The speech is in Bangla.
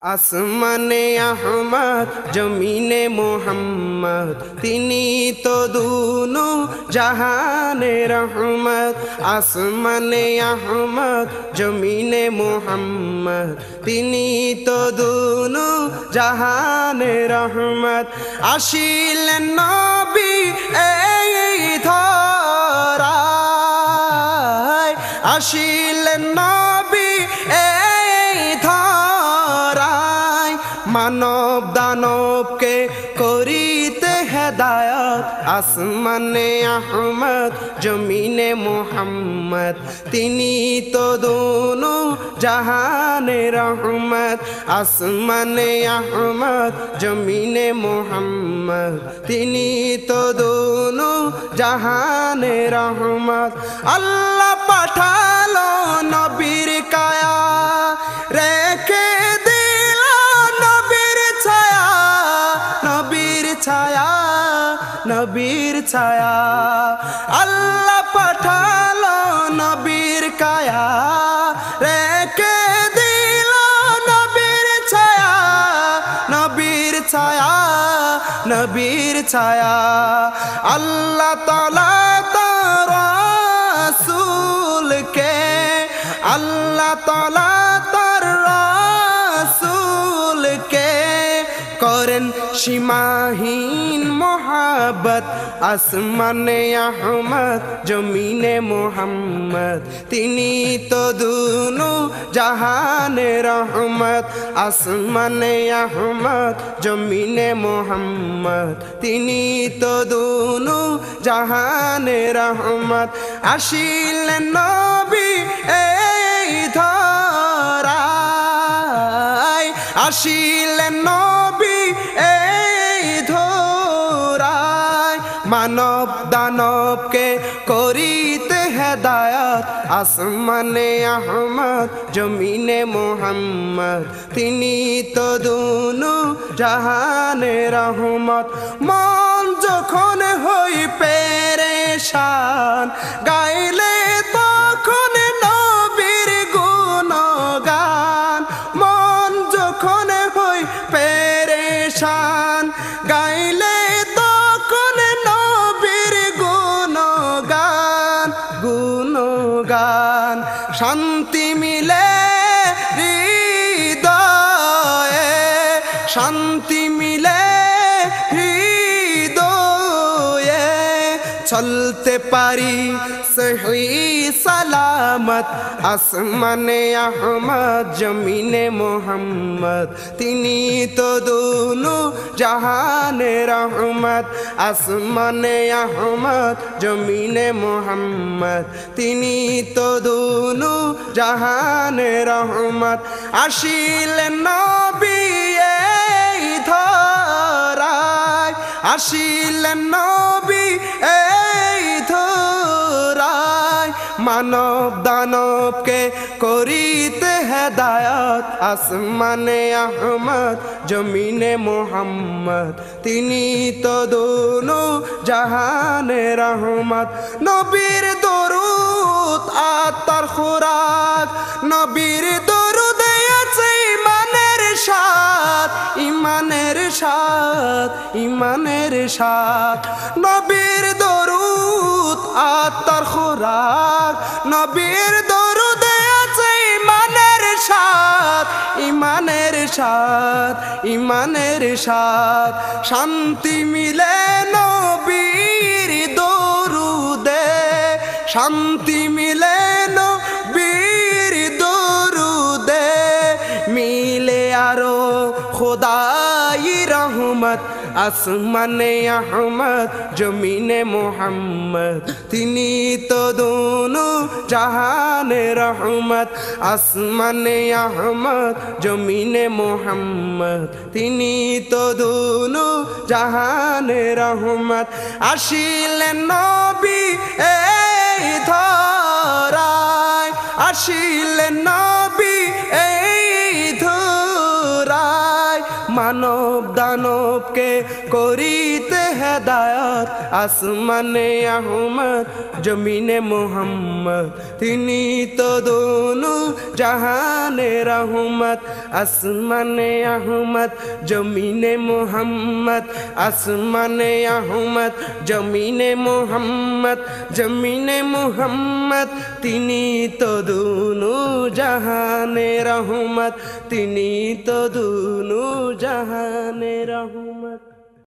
আসমানে আহমদ জমিনে মোহাম্মদ তিনি তো দুনো জাহানে রহমত। আসমানে আহমদ জমিনে মোহাম্মদ তিনি তো দুনো জাহানে রহমত। আসিলেন নবী এই ধরায়, আসিলেন নবী এই ধরায়, মানব দানবকে করিতে হেদায়ত। আসমানে আহমদ জমিনে মোহাম্মদ তিনি তো দুনো জাহানে রহমত। আসমানে আহমদ জমিনে মোহাম্মদ তিনি তো দুনো জাহানে রহমত। আল্লাহ পাঠালো নবীর কায়া, রেখে দিল নবীর ছায়া, নবীর ছায়া, নবীর ছায়া। আল্লাহ পাঠালো নবীর কায়া, রেখে দিল নবীর ছায়া, নবীর ছায়া, নবীর ছায়া। আল্লাহ তাআলা তার রাসূলকে, আল্লাহ তাআলা তার রাসূলকে করেন সীমাহীন মোহাব্বত। আসমানে আহমদ জমিনে মোহাম্মদ তিনি তো দুনো জাহানে রহমত। আসমানে আহমদ জমিনে মোহাম্মদ তিনি তো দুনো জাহানে রহমত। আসিলেন নবী এই ধরায়, আসিলেন নবী এই ধরায়, মানব দানবকে করিতে হেদায়ত। আসমানে আহমদ জমিনে মোহাম্মদ তিনি তো দুনো জাহানে রহমত। মন যখন হই পেরেশান, গাইলে তখন নবীর গুণগান। মন যখন হই পেরেশান, গাইলে তখন নবীর গুণগান, গুণগান। শান্তি মিলে হৃদয়ে, শান্তি মিলে হৃদয়ে, চলতে পারি সহি সালামত। আসমানে আহমদ জমিনে মোহাম্মদ তিনি তো দুনো জাহানে রহমত। আসমানে আহমদ জমিনে মোহাম্মদ তিনি তো দুনো জাহানে রহমত। আসিলেন নবী এই ধরায়, আসিলেন নবী এই ধরায়, মানব দানবকে করিতে হেদায়ত। আসমানে আহমদ জমিনে মোহাম্মদ তিনি তো দুনো জাহানে রহমত। নবীর দরুদ আত্মার খোরাক, নবীর দরুদ আছে ইমানের স্বাদ, ইমানের স্বাদ, ইমানের স্বাদ। নবীর দরুদ আত্মার খোরাক, নবীর দরুদ আছে ইমানের স্বাদ, ইমানের স্বাদ, ইমানের স্বাদ। শান্তি মিলে নবীর দরুদে, শান্তি মিলে নবীর দরুদে, মিলে আরো খোদাই রহমত। আসমানে আহমদ জমিনে মোহাম্মদ তিনি তো দুনো জাহানে রহমত। আসমানে আহমদ জমিনে মোহাম্মদ তিনি তো দুনো জাহানে রহমত। আসিলেন নবী এই ধরায়, আসিলেন নবী এই ধরায়, মানব দানবকে করিতে হেদায়ত আসমানে আহমদ জমিনে মুহাম্মদ তিনি তো দোনো জাহানে রহমত আসমানে আহমদ জমিনে মুহাম্মদ আসমানে আহমদ জমিনে মুহাম্মদ জমিনে মুহাম্মদ তিনি তো দোনো জাহানে রহমত তিনি তো দোনো জাহানে রহমত।